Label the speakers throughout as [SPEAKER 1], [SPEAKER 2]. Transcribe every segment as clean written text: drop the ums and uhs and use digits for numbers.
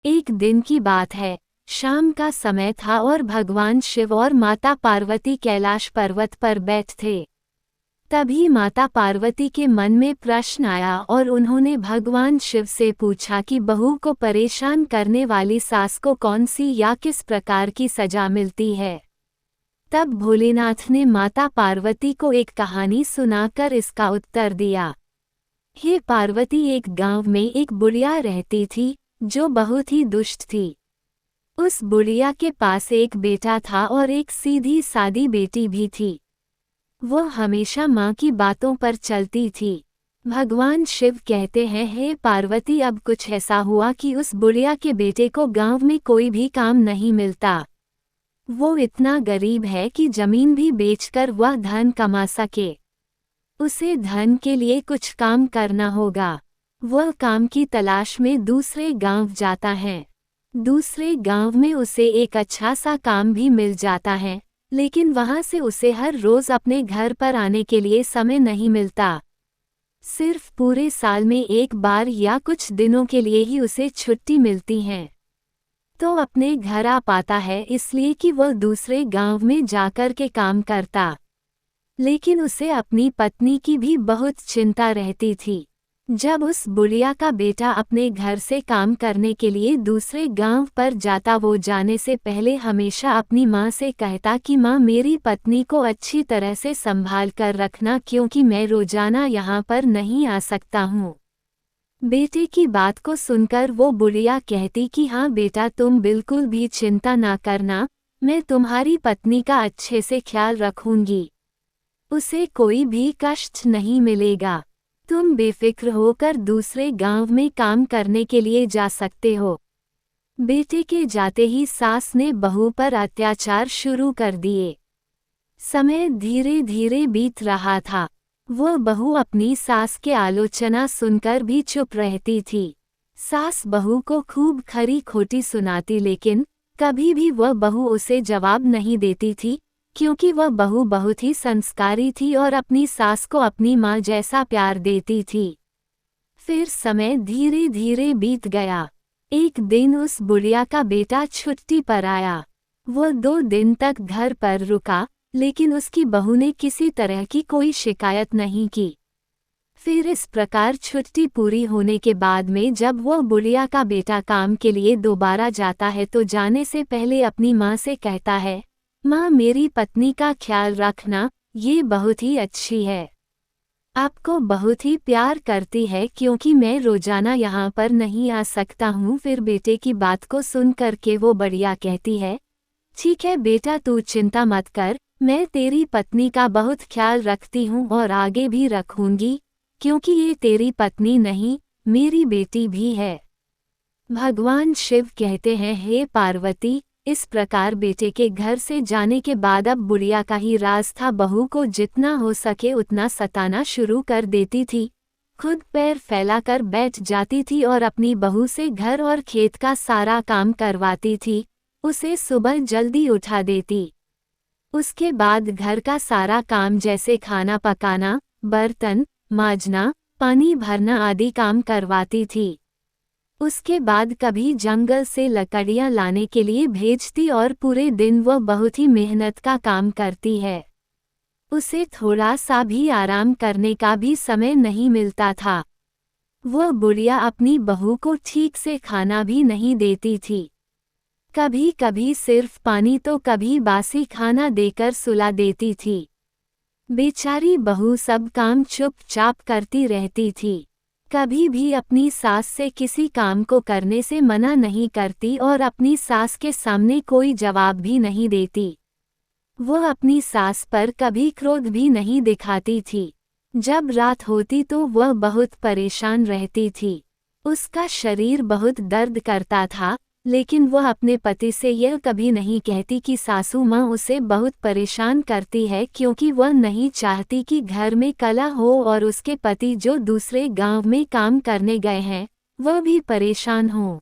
[SPEAKER 1] एक दिन की बात है। शाम का समय था और भगवान शिव और माता पार्वती कैलाश पर्वत पर बैठे थे। तभी माता पार्वती के मन में प्रश्न आया और उन्होंने भगवान शिव से पूछा कि बहू को परेशान करने वाली सास को कौन सी या किस प्रकार की सजा मिलती है। तब भोलेनाथ ने माता पार्वती को एक कहानी सुनाकर इसका उत्तर दिया। हे पार्वती, एक गांव में एक बुढ़िया रहती थी जो बहुत ही दुष्ट थी। उस बुढ़िया के पास एक बेटा था और एक सीधी सादी बेटी भी थी। वो हमेशा माँ की बातों पर चलती थी। भगवान शिव कहते हैं, हे पार्वती, अब कुछ ऐसा हुआ कि उस बुढ़िया के बेटे को गांव में कोई भी काम नहीं मिलता। वो इतना गरीब है कि जमीन भी बेचकर वह धन कमा सके। उसे धन के लिए कुछ काम करना होगा। वह काम की तलाश में दूसरे गांव जाता है। दूसरे गांव में उसे एक अच्छा सा काम भी मिल जाता है, लेकिन वहां से उसे हर रोज अपने घर पर आने के लिए समय नहीं मिलता। सिर्फ पूरे साल में एक बार या कुछ दिनों के लिए ही उसे छुट्टी मिलती है। तो अपने घर आ पाता है इसलिए कि वह दूसरे गांव में जाकर के काम करता। लेकिन उसे अपनी पत्नी की भी बहुत चिंता रहती थी। जब उस बुढ़िया का बेटा अपने घर से काम करने के लिए दूसरे गांव पर जाता, वो जाने से पहले हमेशा अपनी माँ से कहता कि माँ, मेरी पत्नी को अच्छी तरह से संभाल कर रखना, क्योंकि मैं रोजाना यहाँ पर नहीं आ सकता हूँ। बेटे की बात को सुनकर वो बुढ़िया कहती कि हाँ बेटा, तुम बिल्कुल भी चिंता ना करना, मैं तुम्हारी पत्नी का अच्छे से ख्याल रखूंगी। उसे कोई भी कष्ट नहीं मिलेगा। तुम बेफिक्र होकर दूसरे गांव में काम करने के लिए जा सकते हो। बेटे के जाते ही सास ने बहू पर अत्याचार शुरू कर दिए। समय धीरे धीरे बीत रहा था। वह बहू अपनी सास के आलोचना सुनकर भी चुप रहती थी। सास बहू को खूब खरी खोटी सुनाती, लेकिन कभी भी वह बहू उसे जवाब नहीं देती थी, क्योंकि वह बहू बहुत ही संस्कारी थी और अपनी सास को अपनी माँ जैसा प्यार देती थी। फिर समय धीरे धीरे बीत गया। एक दिन उस बुढ़िया का बेटा छुट्टी पर आया। वह 2 दिन तक घर पर रुका, लेकिन उसकी बहू ने किसी तरह की कोई शिकायत नहीं की। फिर इस प्रकार छुट्टी पूरी होने के बाद में जब वह बुढ़िया का बेटा काम के लिए दोबारा जाता है तो जाने से पहले अपनी माँ से कहता है, माँ, मेरी पत्नी का ख्याल रखना, ये बहुत ही अच्छी है। आपको बहुत ही प्यार करती है, क्योंकि मैं रोजाना यहाँ पर नहीं आ सकता हूँ। फिर बेटे की बात को सुन करके वो बढ़िया कहती है, ठीक है बेटा, तू चिंता मत कर, मैं तेरी पत्नी का बहुत ख्याल रखती हूँ और आगे भी रखूंगी, क्योंकि ये तेरी पत्नी नहीं, मेरी बेटी भी है। भगवान शिव कहते हैं, हे पार्वती, इस प्रकार बेटे के घर से जाने के बाद अब बुढ़िया का ही राज था। बहू को जितना हो सके उतना सताना शुरू कर देती थी। खुद पैर फैलाकर बैठ जाती थी और अपनी बहू से घर और खेत का सारा काम करवाती थी। उसे सुबह जल्दी उठा देती। उसके बाद घर का सारा काम जैसे खाना पकाना, बर्तन मांजना, पानी भरना आदि काम करवाती थी। उसके बाद कभी जंगल से लकड़ियां लाने के लिए भेजती और पूरे दिन वह बहुत ही मेहनत का काम करती है। उसे थोड़ा सा भी आराम करने का भी समय नहीं मिलता था। वह बुढ़िया अपनी बहू को ठीक से खाना भी नहीं देती थी। कभी कभी सिर्फ पानी तो कभी बासी खाना देकर सुला देती थी। बेचारी बहू सब काम चुपचाप करती रहती थी। कभी भी अपनी सास से किसी काम को करने से मना नहीं करती और अपनी सास के सामने कोई जवाब भी नहीं देती। वह अपनी सास पर कभी क्रोध भी नहीं दिखाती थी। जब रात होती तो वह बहुत परेशान रहती थी। उसका शरीर बहुत दर्द करता था, लेकिन वह अपने पति से यह कभी नहीं कहती कि सासू माँ उसे बहुत परेशान करती है, क्योंकि वह नहीं चाहती कि घर में कलह हो और उसके पति जो दूसरे गांव में काम करने गए हैं वह भी परेशान हो।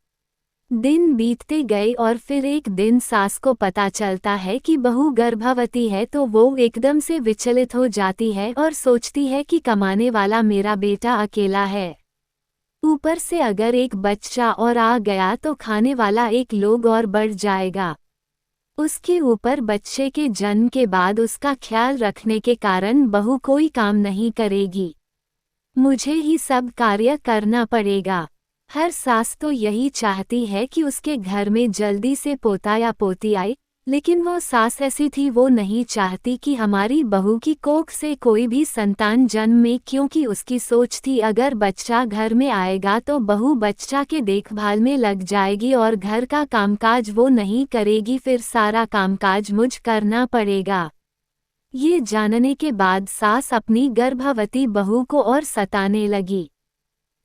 [SPEAKER 1] दिन बीतते गए और फिर एक दिन सास को पता चलता है कि बहू गर्भवती है तो वो एकदम से विचलित हो जाती है और सोचती है कि कमाने वाला मेरा बेटा अकेला है। ऊपर से अगर एक बच्चा और आ गया तो खाने वाला एक लोग और बढ़ जाएगा। उसके ऊपर बच्चे के जन्म के बाद उसका ख्याल रखने के कारण बहू कोई काम नहीं करेगी। मुझे ही सब कार्य करना पड़ेगा। हर सास तो यही चाहती है कि उसके घर में जल्दी से पोता या पोती आए, लेकिन वो सास ऐसी थी, वो नहीं चाहती कि हमारी बहू की कोख से कोई भी संतान जन्म में, क्योंकि उसकी सोच थी अगर बच्चा घर में आएगा तो बहू बच्चा के देखभाल में लग जाएगी और घर का कामकाज वो नहीं करेगी, फिर सारा कामकाज मुझ करना पड़ेगा। ये जानने के बाद सास अपनी गर्भवती बहू को और सताने लगी।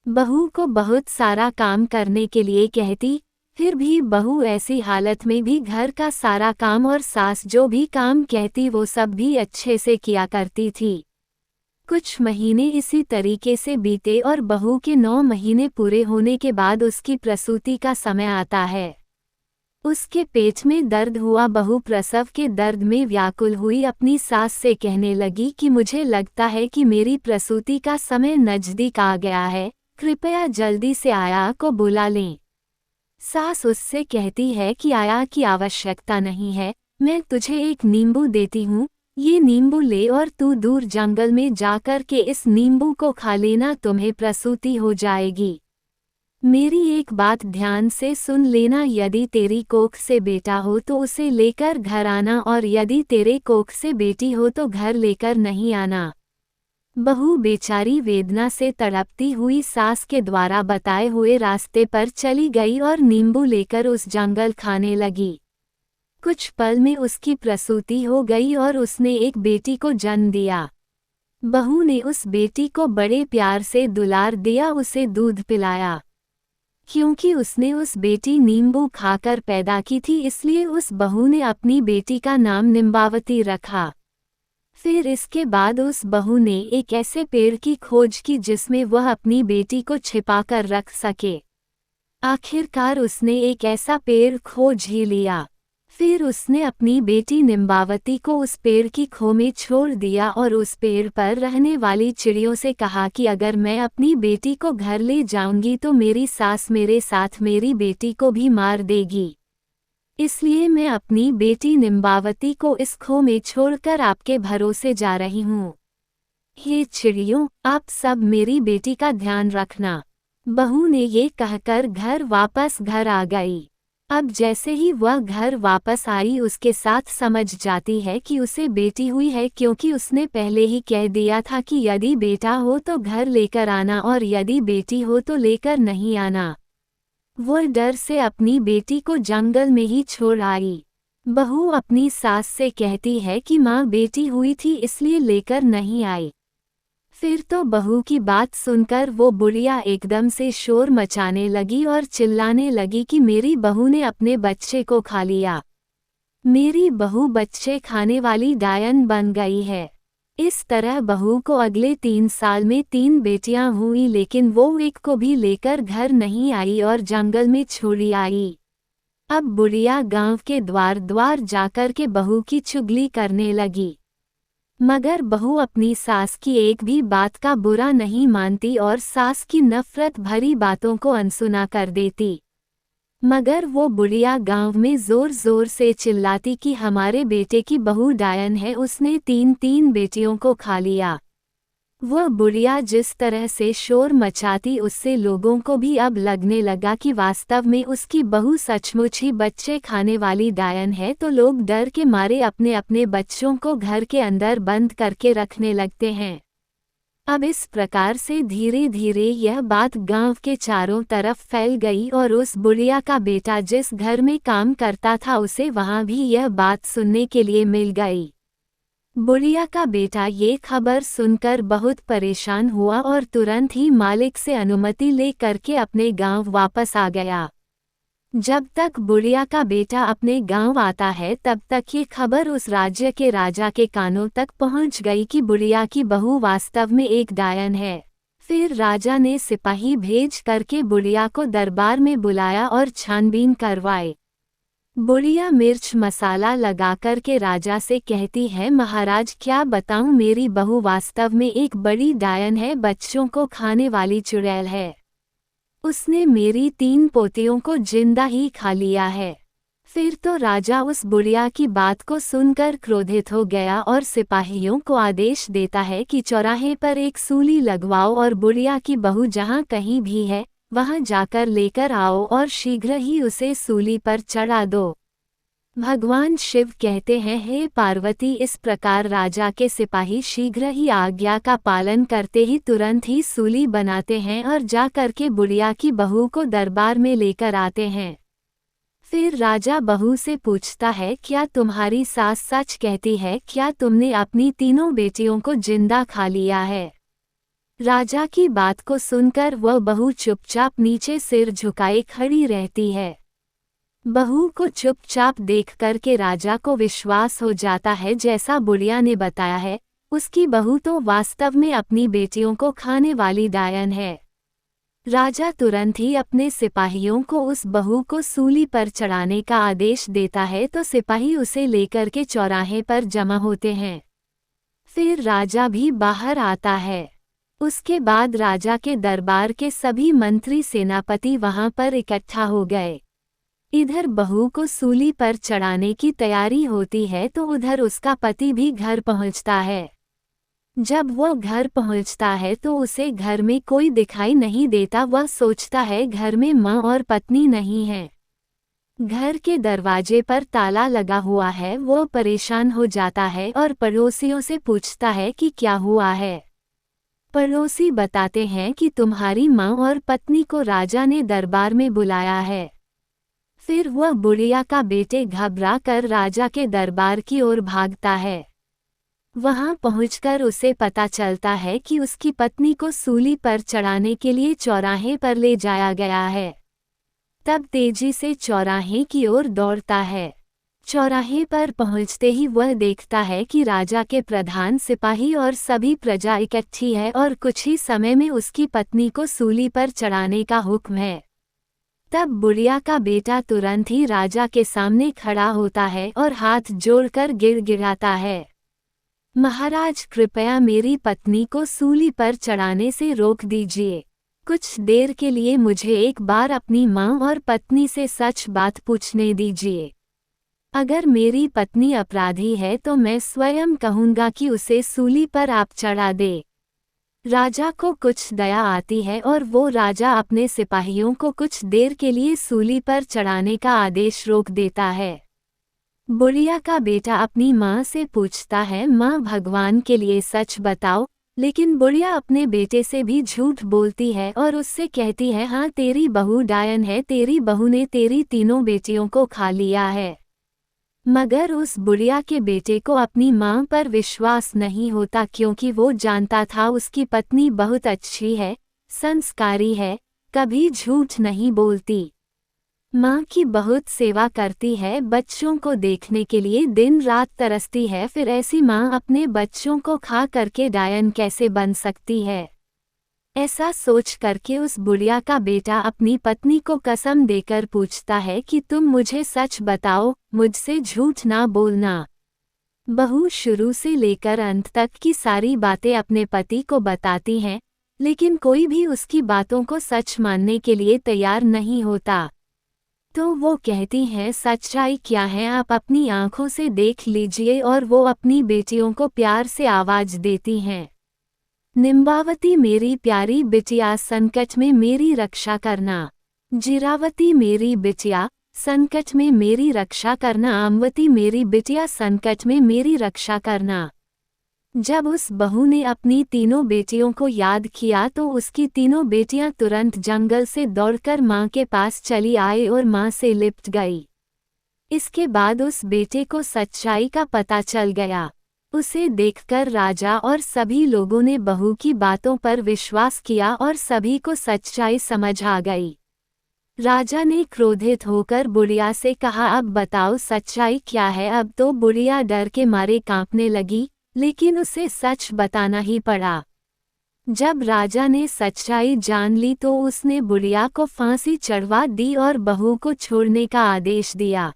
[SPEAKER 1] बहू को बहुत सारा काम करने के लिए कहती, फिर भी बहू ऐसी हालत में भी घर का सारा काम और सास जो भी काम कहती वो सब भी अच्छे से किया करती थी। कुछ महीने इसी तरीके से बीते और बहू के 9 महीने पूरे होने के बाद उसकी प्रसूति का समय आता है। उसके पेट में दर्द हुआ। बहू प्रसव के दर्द में व्याकुल हुई अपनी सास से कहने लगी कि मुझे लगता है कि मेरी प्रसूति का समय नज़दीक आ गया है, कृपया जल्दी से आया को बुला लें। सास उससे कहती है कि आया की आवश्यकता नहीं है, मैं तुझे एक नींबू देती हूँ, ये नींबू ले और तू दूर जंगल में जाकर के इस नींबू को खा लेना, तुम्हें प्रसूति हो जाएगी। मेरी एक बात ध्यान से सुन लेना, यदि तेरी कोख से बेटा हो तो उसे लेकर घर आना और यदि तेरे कोख से बेटी हो तो घर लेकर नहीं आना। बहू बेचारी वेदना से तड़पती हुई सास के द्वारा बताए हुए रास्ते पर चली गई और नींबू लेकर उस जंगल खाने लगी। कुछ पल में उसकी प्रसूति हो गई और उसने एक बेटी को जन्म दिया। बहू ने उस बेटी को बड़े प्यार से दुलार दिया, उसे दूध पिलाया। क्योंकि उसने उस बेटी नींबू खाकर पैदा की थी, इसलिए उस बहू ने अपनी बेटी का नाम निम्बावती रखा। फिर इसके बाद उस बहू ने एक ऐसे पेड़ की खोज की जिसमें वह अपनी बेटी को छिपाकर रख सके। आखिरकार उसने एक ऐसा पेड़ खोज ही लिया। फिर उसने अपनी बेटी निम्बावती को उस पेड़ की खो में छोड़ दिया और उस पेड़ पर रहने वाली चिड़ियों से कहा कि अगर मैं अपनी बेटी को घर ले जाऊंगी तो मेरी सास मेरे साथ मेरी बेटी को भी मार देगी, इसलिए मैं अपनी बेटी निम्बावती को इस खो में छोड़कर आपके भरोसे जा रही हूँ। हे चिड़ियों, आप सब मेरी बेटी का ध्यान रखना। बहू ने ये कहकर घर आ गई। अब जैसे ही वह घर वापस आई उसके साथ समझ जाती है कि उसे बेटी हुई है, क्योंकि उसने पहले ही कह दिया था कि यदि बेटा हो तो घर लेकर आना और यदि बेटी हो तो लेकर नहीं आना। वह डर से अपनी बेटी को जंगल में ही छोड़ आई। बहू अपनी सास से कहती है कि माँ बेटी हुई थी इसलिए लेकर नहीं आई। फिर तो बहू की बात सुनकर वो बुढ़िया एकदम से शोर मचाने लगी और चिल्लाने लगी कि मेरी बहू ने अपने बच्चे को खा लिया, मेरी बहू बच्चे खाने वाली डायन बन गई है। इस तरह बहू को अगले 3 साल में 3 बेटियां हुई, लेकिन वो एक को भी लेकर घर नहीं आई और जंगल में छोड़ी आई। अब बुढ़िया गांव के द्वार द्वार जाकर के बहू की चुगली करने लगी, मगर बहू अपनी सास की एक भी बात का बुरा नहीं मानती और सास की नफरत भरी बातों को अनसुना कर देती। मगर वो बुढ़िया गांव में जोर जोर से चिल्लाती कि हमारे बेटे की बहू डायन है, उसने 3 बेटियों को खा लिया। वह बुढ़िया जिस तरह से शोर मचाती उससे लोगों को भी अब लगने लगा कि वास्तव में उसकी बहू सचमुच ही बच्चे खाने वाली डायन है, तो लोग डर के मारे अपने अपने बच्चों को घर के अंदर बंद करके रखने लगते हैं। अब इस प्रकार से धीरे धीरे यह बात गांव के चारों तरफ फैल गई और उस बुढ़िया का बेटा जिस घर में काम करता था उसे वहां भी यह बात सुनने के लिए मिल गई। बुढ़िया का बेटा ये खबर सुनकर बहुत परेशान हुआ और तुरंत ही मालिक से अनुमति ले करके अपने गांव वापस आ गया। जब तक बुढ़िया का बेटा अपने गांव आता है तब तक ये खबर उस राज्य के राजा के कानों तक पहुंच गई कि बुढ़िया की बहू वास्तव में एक डायन है। फिर राजा ने सिपाही भेज करके बुढ़िया को दरबार में बुलाया और छानबीन करवाए। बुढ़िया मिर्च मसाला लगाकर के राजा से कहती है, महाराज क्या बताऊं, मेरी बहू वास्तव में एक बड़ी डायन है, बच्चों को खाने वाली चुड़ैल है। उसने मेरी 3 पोतियों को जिंदा ही खा लिया है। फिर तो राजा उस बुढ़िया की बात को सुनकर क्रोधित हो गया और सिपाहियों को आदेश देता है कि चौराहे पर एक सूली लगवाओ और बुढ़िया की बहू जहाँ कहीं भी है वहां जाकर लेकर आओ और शीघ्र ही उसे सूली पर चढ़ा दो। भगवान शिव कहते हैं, हे पार्वती, इस प्रकार राजा के सिपाही शीघ्र ही आज्ञा का पालन करते ही तुरंत ही सूली बनाते हैं और जा करके बुढ़िया की बहू को दरबार में लेकर आते हैं। फिर राजा बहू से पूछता है, क्या तुम्हारी सास सच कहती है? क्या तुमने अपनी तीनों बेटियों को जिंदा खा लिया है? राजा की बात को सुनकर वह बहू चुपचाप नीचे सिर झुकाए खड़ी रहती है। बहू को चुपचाप देख कर के राजा को विश्वास हो जाता है जैसा बुढ़िया ने बताया है, उसकी बहू तो वास्तव में अपनी बेटियों को खाने वाली डायन है। राजा तुरंत ही अपने सिपाहियों को उस बहू को सूली पर चढ़ाने का आदेश देता है तो सिपाही उसे लेकर के चौराहे पर जमा होते हैं। फिर राजा भी बाहर आता है। उसके बाद राजा के दरबार के सभी मंत्री सेनापति वहां पर इकट्ठा हो गए। इधर बहू को सूली पर चढ़ाने की तैयारी होती है तो उधर उसका पति भी घर पहुंचता है। जब वह घर पहुंचता है तो उसे घर में कोई दिखाई नहीं देता। वह सोचता है घर में माँ और पत्नी नहीं है। घर के दरवाजे पर ताला लगा हुआ है। वो परेशान हो जाता है और पड़ोसियों से पूछता है कि क्या हुआ है। पड़ोसी बताते हैं कि तुम्हारी माँ और पत्नी को राजा ने दरबार में बुलाया है। फिर वह बुढ़िया का बेटे घबरा कर राजा के दरबार की ओर भागता है। वहां पहुंचकर उसे पता चलता है कि उसकी पत्नी को सूली पर चढ़ाने के लिए चौराहे पर ले जाया गया है। तब तेजी से चौराहे की ओर दौड़ता है। चौराहे पर पहुंचते ही वह देखता है कि राजा के प्रधान सिपाही और सभी प्रजा इकट्ठी है और कुछ ही समय में उसकी पत्नी को सूली पर चढ़ाने का हुक्म है। तब बुढ़िया का बेटा तुरंत ही राजा के सामने खड़ा होता है और हाथ जोड़कर गिड़गिड़ाता है, महाराज, कृपया मेरी पत्नी को सूली पर चढ़ाने से रोक दीजिए। कुछ देर के लिए मुझे एक बार अपनी माँ और पत्नी से सच बात पूछने दीजिए। अगर मेरी पत्नी अपराधी है तो मैं स्वयं कहूँगा कि उसे सूली पर आप चढ़ा दे। राजा को कुछ दया आती है और वो राजा अपने सिपाहियों को कुछ देर के लिए सूली पर चढ़ाने का आदेश रोक देता है। बुढ़िया का बेटा अपनी माँ से पूछता है, माँ, भगवान के लिए सच बताओ। लेकिन बुढ़िया अपने बेटे से भी झूठ बोलती है और उससे कहती है, हाँ, तेरी बहू डायन है, तेरी बहू ने तेरी तीनों बेटियों को खा लिया है। मगर उस बुढ़िया के बेटे को अपनी माँ पर विश्वास नहीं होता क्योंकि वो जानता था उसकी पत्नी बहुत अच्छी है, संस्कारी है, कभी झूठ नहीं बोलती, माँ की बहुत सेवा करती है, बच्चों को देखने के लिए दिन रात तरसती है। फिर ऐसी माँ अपने बच्चों को खा करके डायन कैसे बन सकती है? ऐसा सोच करके उस बुढ़िया का बेटा अपनी पत्नी को कसम देकर पूछता है कि तुम मुझे सच बताओ, मुझसे झूठ ना बोलना। बहू शुरू से लेकर अंत तक की सारी बातें अपने पति को बताती हैं, लेकिन कोई भी उसकी बातों को सच मानने के लिए तैयार नहीं होता। तो वो कहती हैं, सच्चाई क्या है आप अपनी आंखों से देख लीजिए। और वो अपनी बेटियों को प्यार से आवाज देती हैं, निम्बावती मेरी प्यारी बिटिया, संकट में मेरी रक्षा करना। जिरावती मेरी बिटिया, संकट में मेरी रक्षा करना। आमवती मेरी बिटिया, संकट में मेरी रक्षा करना। जब उस बहू ने अपनी तीनों बेटियों को याद किया तो उसकी तीनों बेटियां तुरंत जंगल से दौड़कर माँ के पास चली आई और माँ से लिपट गई। इसके बाद उस बेटे को सच्चाई का पता चल गया। उसे देखकर राजा और सभी लोगों ने बहू की बातों पर विश्वास किया और सभी को सच्चाई समझ आ गई। राजा ने क्रोधित होकर बुढ़िया से कहा, अब बताओ सच्चाई क्या है। अब तो बुढ़िया डर के मारे कांपने लगी, लेकिन उसे सच बताना ही पड़ा। जब राजा ने सच्चाई जान ली तो उसने बुढ़िया को फांसी चढ़वा दी और बहू को छोड़ने का आदेश दिया।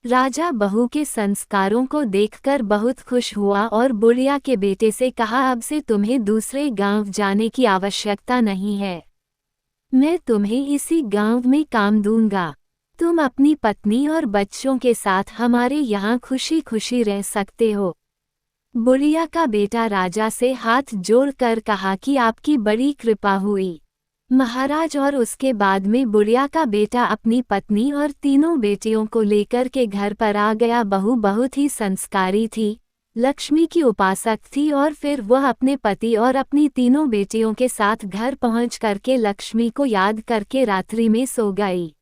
[SPEAKER 1] राजा बहू के संस्कारों को देखकर बहुत खुश हुआ और बुढ़िया के बेटे से कहा, अब से तुम्हें दूसरे गांव जाने की आवश्यकता नहीं है। मैं तुम्हें इसी गांव में काम दूंगा। तुम अपनी पत्नी और बच्चों के साथ हमारे यहाँ खुशी खुशी रह सकते हो। बुढ़िया का बेटा राजा से हाथ जोड़कर कहा कि आपकी बड़ी कृपा हुई महाराज। और उसके बाद में बुढ़िया का बेटा अपनी पत्नी और तीनों बेटियों को लेकर के घर पर आ गया। बहू बहुत ही संस्कारी थी, लक्ष्मी की उपासक थी, और फिर वह अपने पति और अपनी तीनों बेटियों के साथ घर पहुंच करके लक्ष्मी को याद करके रात्रि में सो गई।